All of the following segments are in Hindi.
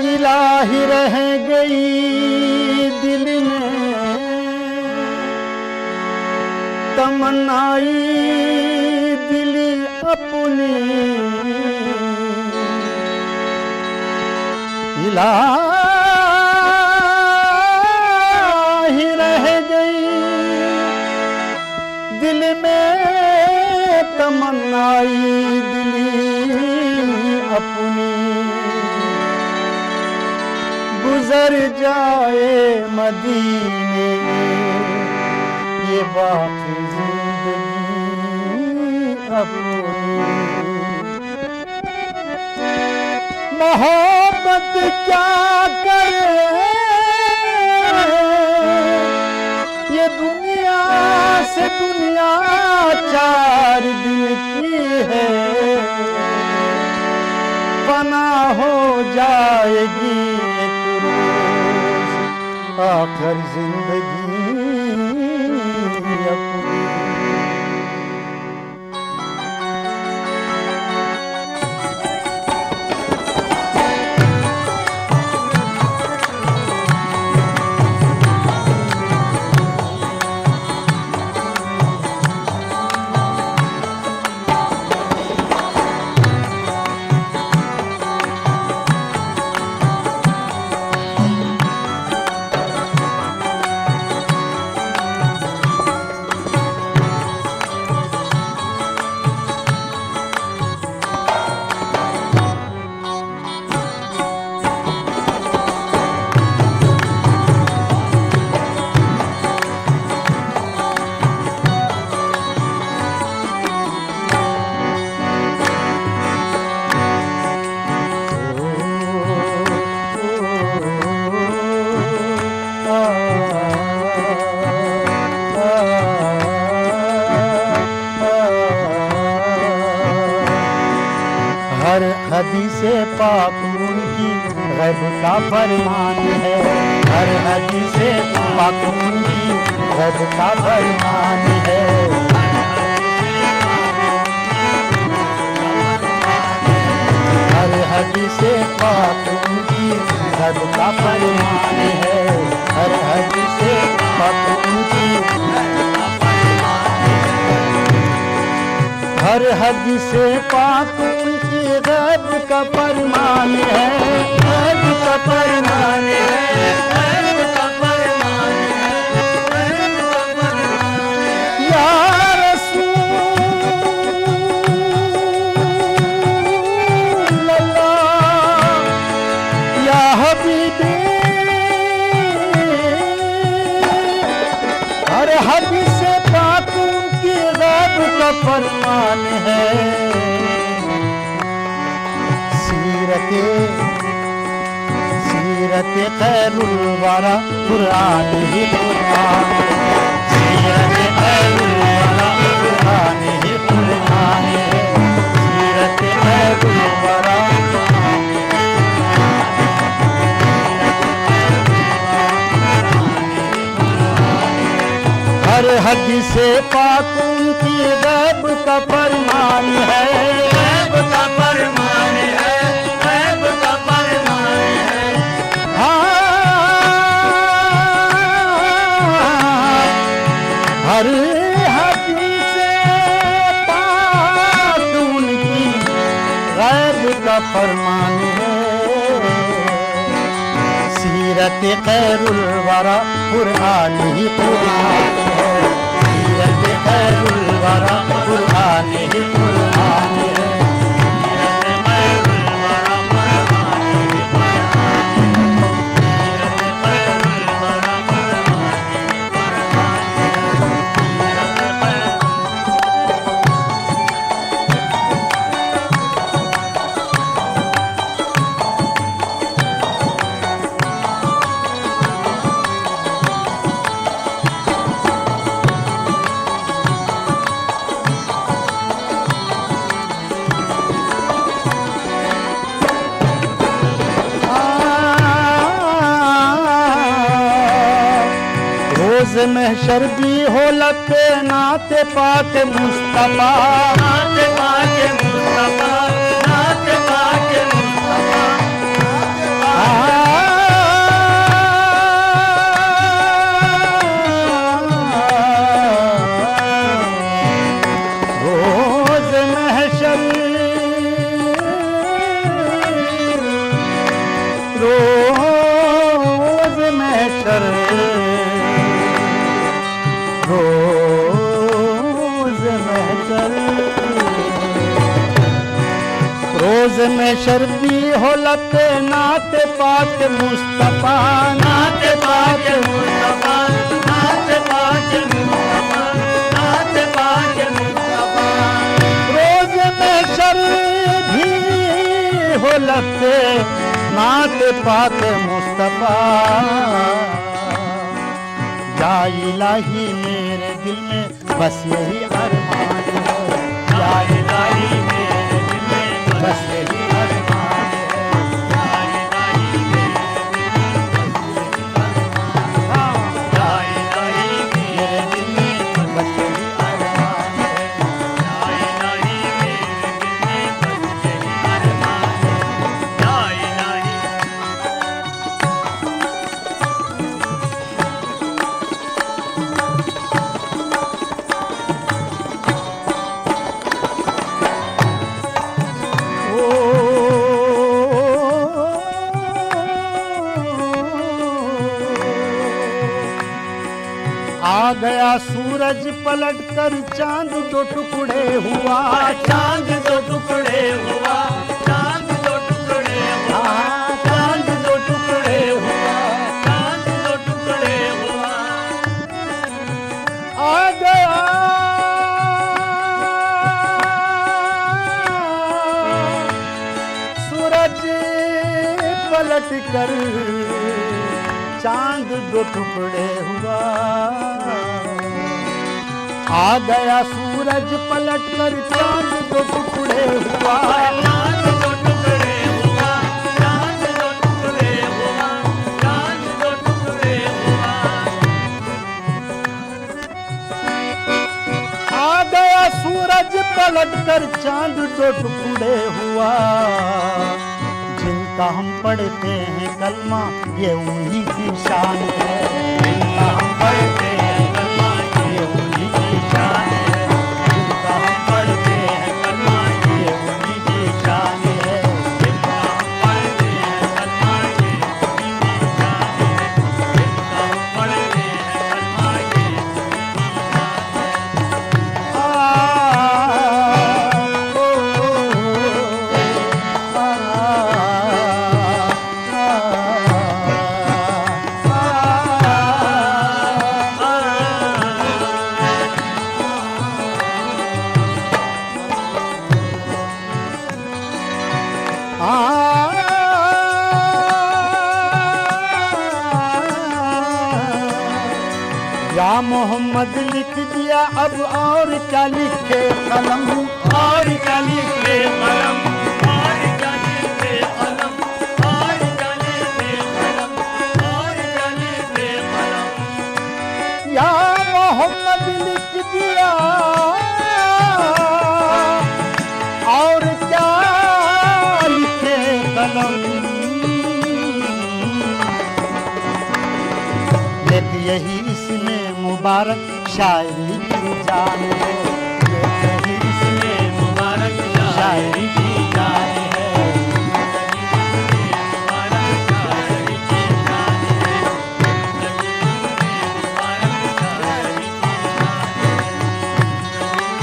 इलाही रह गई दिल में तमन्नाई दिल अपनी, इलाही रह गई दिल में तमन्नाई दिल अपनी। गुजर जाए मदीने ये बाकी जिंदगी अपनी। मोहब्बत क्या करे ये दुनिया से दुनिया चार दिन की है, फना हो जाएगी आखिर जिंदगी अपनी। हर हदीसे पाक उनकी गैब का फरमान है, हर हदीसे पाक उनकी गैब का फरमान है। हर हदीसे पाक उनकी गैब का फरमान है, हर हदीसे पाक उनकी हर हदीसे पाक उनकी गैब का फरमान है, गैब का फरमान है, गैब का फरमान है, गैब का फरमान है। या रसूल अल्लाह या हबीबी, हर हदीसे पाक उनकी गैब का फरमान है। सीरत खैरुल वरा कुरान ही कुरान, सीरत खैरुल वरा कुरान ही कुरान है, सीरत खैरुल वरा हर हदीसे पाक उनकी गैब का फरमान है, गैब का फरमान है, गैब का फरमान है। हर हदीसे पाक उनकी गैब का फरमान है। सीरत खैरुल वरा कुरान ही कुरान है, सीरत खैरुल वरा कुरान ही कुरान है। महशर भी हो लपे नाते पाक मुस्तफा, नाते पाक मुस्तफा, नाते पाक मुस्तफा, रोज महशर, रोज महशर, रोज महशर, रोज महशर भी हो लपे नाते पाक मुस्तफा, नाते पाक मुस्तफा, नाते पाक मुस्तफा, नाते पाक मुस्तफा, रोज महशर भी हो लपे नाते पाक मुस्तफा। या इलाही मेरे दिल में बस यही अरमान है, या इलाही मेरे दिल में बस यही अरमान है, या इलाही मेरे या इलाही मेरे दिल में बस यही अरमान है। या इलाही मेरे दिल में बस यही अरमान है, या इलाही आ गया सूरज पलट कर चांद दो टुकड़े हुआ, चांद दो टुकड़े हुआ, चांद दो टुकड़े हुआ, चांद दो टुकड़े हुआ, चांद दो टुकड़े हुआ, आ गया सूरज पलट कर चांद दो टुकड़े हुआ, आ गया सूरज पलट कर चांद दो टुकड़े हुआ, चांद दो टुकड़े हुआ, चांद दो टुकड़े हुआ, चांद दो टुकड़े हुआ, आ गया सूरज पलट कर चांद दो टुकड़े हुआ। जिनका हम पढ़ते हैं कलमा ये उन्हीं की शान है, जिनका हम पढ़ते हैं कलमा ये उन्हीं की शान है, जिनका हम पढ़ते हैं कलमा ये उन्हीं की शान है, जिनका हम पढ़ते हैं कलमा ये उन्हीं की शान है, जिनका हम पढ़ते हैं कलमा ये उन्हीं की शान है। या मोहम्मद लिख दिया अब और क्या लिखे कलम, और क्या लिखे कलम, और क्या लिखे कलम, और क्या लिखे कलम, और क्या लिखे कलम, या मोहम्मद लिख दिया और क्या लिखे कलम। एक यही इसमें मुबारक शायरी की जान है, एक यही इसमें मुबारक शायरी की जान है, मुबारक शायरी की जान है, मुबारक शायरी की जान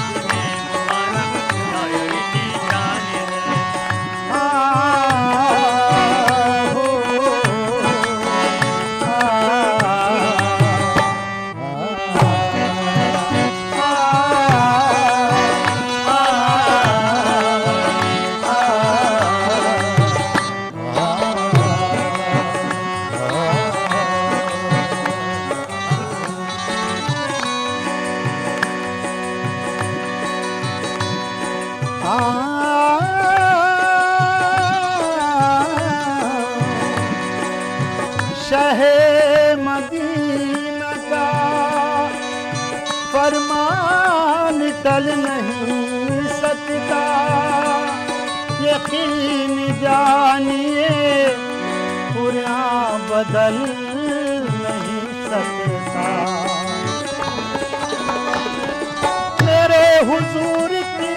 है, मुबारक शायरी की जान है। शहे मदीना का बदल नहीं सकता, यकीन जानिए पूरा बदल नहीं सकता। मेरे हुजूर की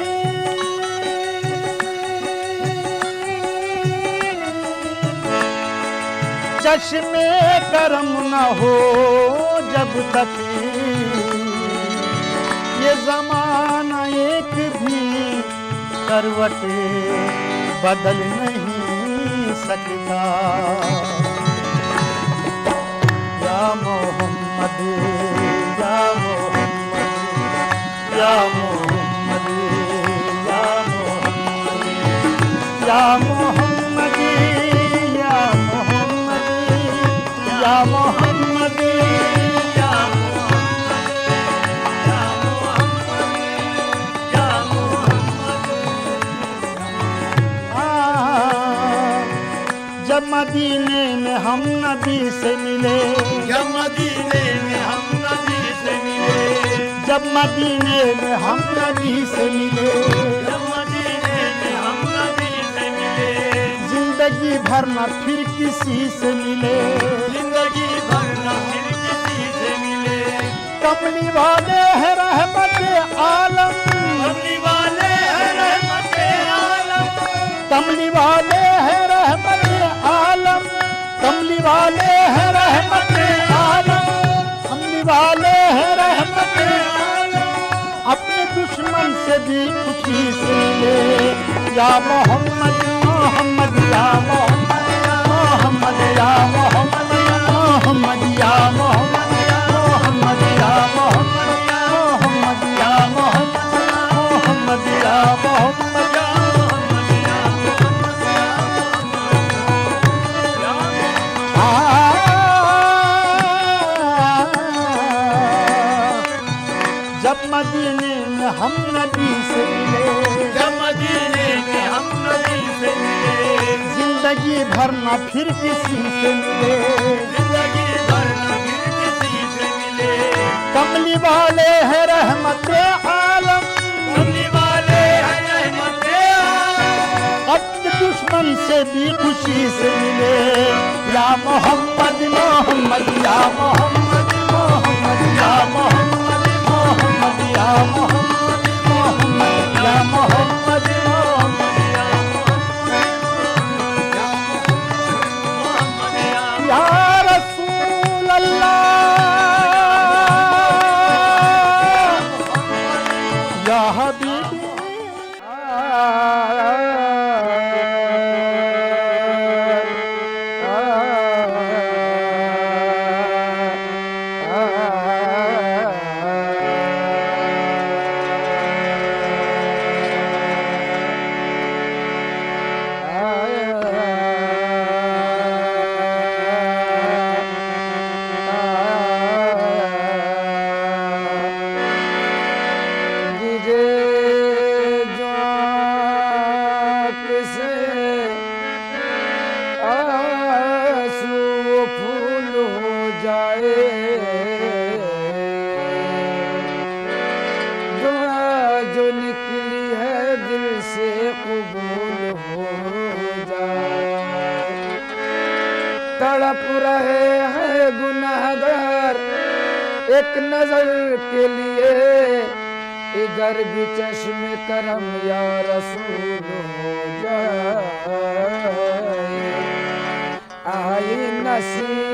चश्मे करम न हो जब तक ये जमाना एक भी करवट बदल नहीं सकता। या मोहम्मद या मोहम्मद या मोहम्मद या मोहम्मद या मोहम्मद या मोहम्मद या मोहम्मद या मोहम्मद या मोहम्मद। जब मदीने में हम नबी से मिले, जब मदीने में हम नबी से मिले, जब मदीने में हम नबी से मिले, जब मदीने में हम नबी से मिले, जिंदगी भर न फिर किसी से मिले, जिंदगी भर न फिर किसी से मिले। कमली वाले हैं रहमत आलम, कमली वाले हैं रहमत आलम, कमली वाले हैं रहमत आलम, कमली वाले हैं रहमत आलम, कमली वाले हैं रहमत आलम। अपने दुश्मन से भी खुशी से मिले। या मोहम्मद मोहम्मद या मोहम्मद मोहम्मद या मोहम्मद मोहम्मद या मोहम्मद मोहम्मद या मोहम्मद मोहम्मद या मोहम्मद मोहम्मद या मोहम्मद। जब मदीने में हम नबी से मिले, जब मदीने में हम नबी से मिले, जिंदगी भर न फिर किसी से मिले, जिंदगी भर न फिर किसी से मिले। कमली वाले हैं रहमत आलम, कमली वाले हैं रहमत आलम, अपने दुश्मन से भी खुशी से मिले। या मोहम्मद मोहम्मद या मोहम्मद मोहम्मद या मोहम्मद मोहम्मद या मोहम्मद मोहम्मद या मोहम्मद मोहम्मद या रसूल अल्लाह या हबीबी। तड़प रहे हैं गुनहगार एक नजर के लिए, इधर भी चश्मे करम या रसूल हो जाए। आई नसीब